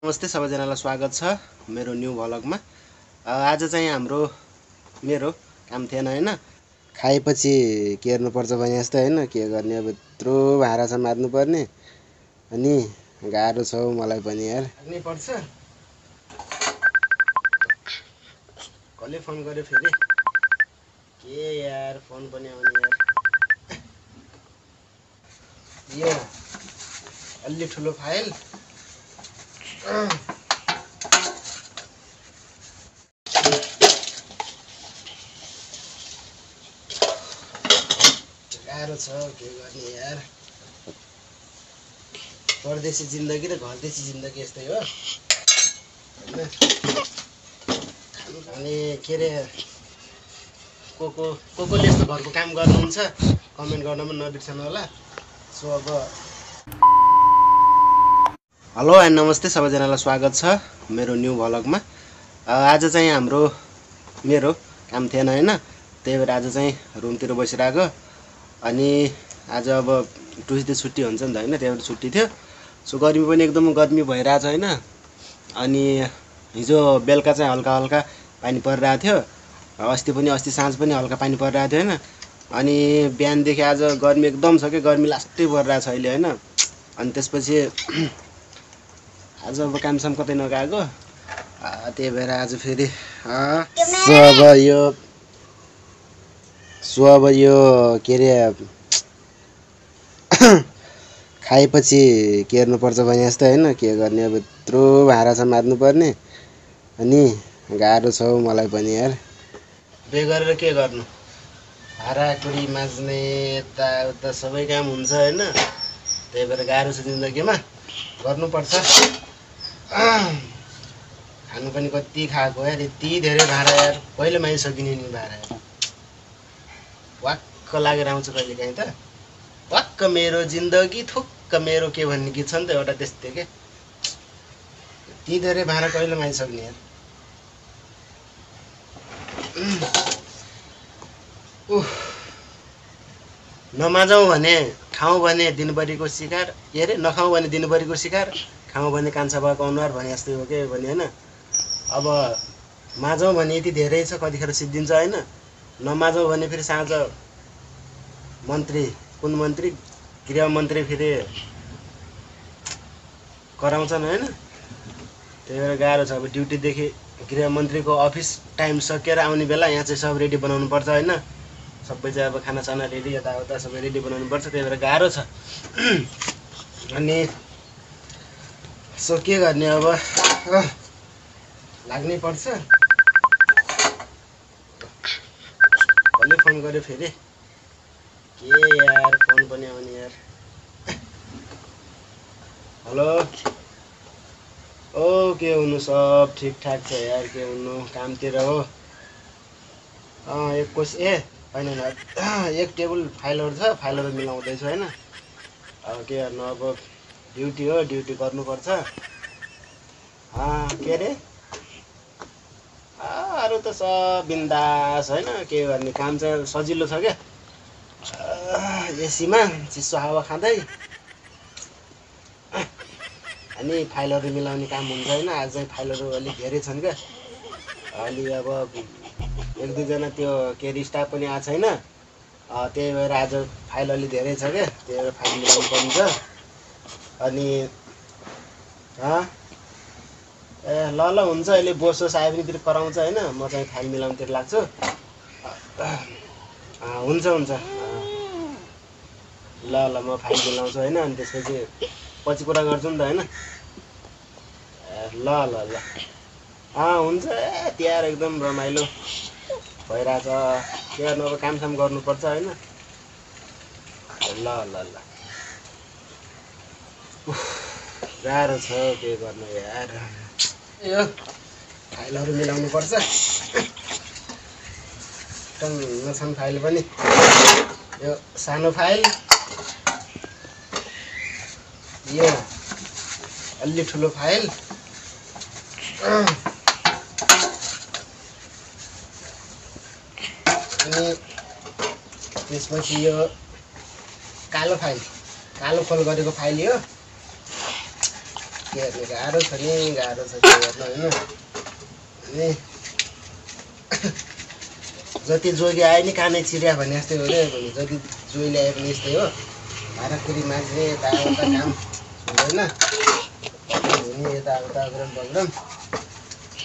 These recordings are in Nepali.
नमस्ते सबैजनालाई स्वागत छ मेरो न्यू भ्लगमा। आज चाहिँ मेरो काम थिएन हैन। खाएपछि केर्नुपर्छ भने जस्तो हैन, के गर्ने अब यत्रो भाँडा छ मार्नु पर्ने अनि गाह्रो छ मलाई पनि यार। लाग्नै पर्छ। कसले फोन गर्यो फेरि? के यार फोन पनि आउने यार। यो अलि ठुलो फाइल गाह्रो छ, के गर्ने यार। परदेशी जिन्दगी र घरदेशी जिन्दगी यस्तै हो हैन। अनि के रे कोले यस्तो घरको काम गर्नुहुन्छ कमेन्ट गर्न पनि नबिर्सनु होला। सो अब हेलो एन्ड नमस्ते सबैजनालाई स्वागत छ मेरो न्यू भ्लगमा। आज चाहिँ मेरो काम थिएन हैन, त्यही भएर आज चाहिँ रुमतिर बसिरहेको। अनि आज अब ट्युसडे छुट्टी हुन्छ नि त हैन, त्यही भएर छुट्टी थियो। सो गर्मी पनि एकदम गर्मी भइरहेछ हैन। अनि हिजो बेलुका चाहिँ हल्का हल्का पानी परिरहेको थियो, अस्ति साँझ पनि हल्का पानी परिरहेको थियो हैन। अनि बिहानदेखि आज गर्मी एकदम छ के, गर्मी लास्टै परिरहेछ अहिले हैन। अनि त्यसपछि आज अब कामसाम कतै नगएको, त्यही भएर आज फेरि अब यो के रे खाएपछि केर्नुपर्छ भने जस्तो हैन, के गर्ने अब यत्रो भाँडा छ मार्नु पर्ने अनि गाह्रो छ मलाई पनि यार। बे गरेर के गर्नु, भाँडाकुडी माझ्ने यताउता सबै काम हुन्छ हैन। त्यही भएर गाह्रो छ जिन्दगीमा, गर्नुपर्छ। खानु पनि कति खाएको यार, यति धेरै भाँडा यार, कहिले माइसकिने नि भाँडा यार। वाक्क लागेर आउँछ कहिले काहीँ त। वाक्क मेरो जिन्दगी थुक्क मेरो के भन्ने गीत छ नि त एउटा, त्यस्तै के। यति धेरै भाँडा कहिले माइसक्ने यार। नमाजौँ भने खाउँ भने दिनभरिको शिकार, के अरे नखाउँ भने दिनभरिको शिकार, खाउँ भने कान्छा भएको अनुहार भने जस्तै हो के भने हैन। अब माझौँ भने यति धेरै छ, कतिखेर सिद्धिन्छ हैन। नमाजौँ भने फेरि साँझ मन्त्री, कुन मन्त्री, गृह मन्त्री फेरि कराउँछन् हैन। त्यही भएर गाह्रो छ। अब ड्युटीदेखि गृह मन्त्रीको अफिस टाइम सकेर आउने बेला यहाँ चाहिँ सब रेडी बनाउनु पर्छ हैन। सबै चाहिँ अब खानासाना रेडी, यताउता सबै रेडी बनाउनु पर्छ, त्यही भएर गाह्रो छ। अनि सो के गर्ने अब, लाग्नै पर्छ। कसले फोन गर्यो फेरि? के यार फोन पनि आउने यार। हेलो, ओ के हुनु, सब ठिकठाक छ यार, के हुनु, कामतिर हो। एक कोस होइन एक टेबल फाइलहरू छ, फाइलहरू मिलाउँदैछु होइन। अब के गर्नु, अब ड्युटी हो, ड्युटी गर्नुपर्छ। के अरे अरू त सब बिन्दास होइन, के गर्ने, काम चाहिँ सजिलो छ क्या। एसीमा चिसो हावा खाँदै अनि फाइलहरू मिलाउने काम हुन्छ होइन। आज चाहिँ फाइलहरू अलिक धेरै छन् क्या। अलि अब एक दुईजना त्यो के अरे स्टाफ पनि आएको छैन, त्यही भएर आज फाइल अलि धेरै छ क्या, त्यही भएर फाइल मिलाउनु पर्छ। अनि ल हुन्छ, अहिले बोसोस आयो भने फेरि कराउँछ होइन। म चाहिँ फाइल मिलाउनुतिर लाग्छु। हुन्छ ल म फाइल मिलाउँछु होइन। अनि त्यसपछि पछि कुरा गर्छु नि त होइन। ल हुन्छ। तिहार एकदम रमाइलो भइरहेछ, के गर्नु, अब कामसाम गर्नुपर्छ होइन। ल गाह्रो छ, के गर्नु यार। यो फाइलहरू मिलाउनु पर्छ, टन्न छन् फाइल पनि। यो सानो फाइल, यो अलि ठुलो फाइल, अनि त्यसपछि यो कालो फाइल, कालो फोल्ड गरेको फाइल। यो के हेर्ने गाह्रो छ नि गाह्रो छ के हेर्नु होइन अनि जति जोगी आए नि कानै चिरिया भने जस्तै हो रे जति जोगी ल्याए पनि यस्तै हो भाँडाकुरी माझ्ने यताउता काम हुँदैन हुने यताउता अग्रम बग्रम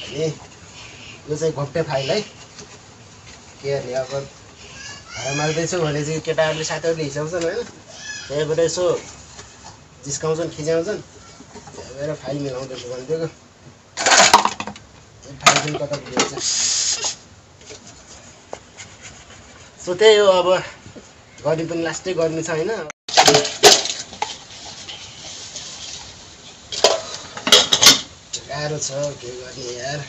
अनि यो चाहिँ घोप्टे फाइल है के हेर्ने अब भाडा माग्दैछु भने चाहिँ केटाहरूले साथीहरूले हिसाउँछन् होइन त्यही भएर यसो जिस्काउँछन् खिच्याउँछन् त्यही भएर फाइल मिलाउँदैछु भनिदिएको फाइल पनि कता पुगेछ सो त्यही हो अब गर्नु पनि लास्टै गर्नु छ होइन गाह्रो छ के गर्ने यार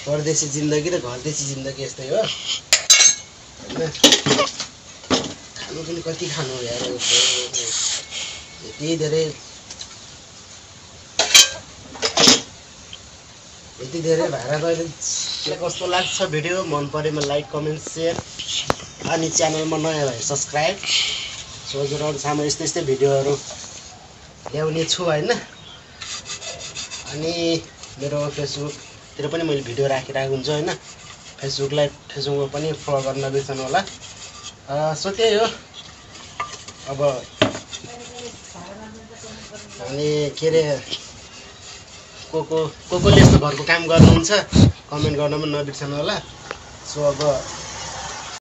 परदेशी जिन्दगी र घरदेशी जिन्दगी यस्तै हो होइन खानु पनि कति खानु यार यति धेरै भाडा त अहिले कस्तो लाग्छ भिडियो मन परेमा लाइक कमेन्ट सेयर अनि च्यानलमा नयाँ भए सब्सक्राइब सो हजुरहरू सामु यस्तै भिडियोहरू ल्याउने छु होइन अनि मेरो फेसबुकतिर पनि मैले भिडियो राखिरहेको हुन्छु होइन फेसबुकमा पनि फलो गर्न नबिर्सनु होला सो त्यही हो अब अनि के अरे को कोले यस्तो घरको काम गर्नुहुन्छ कमेन्ट गर्न पनि नबिर्सनु होला सो अब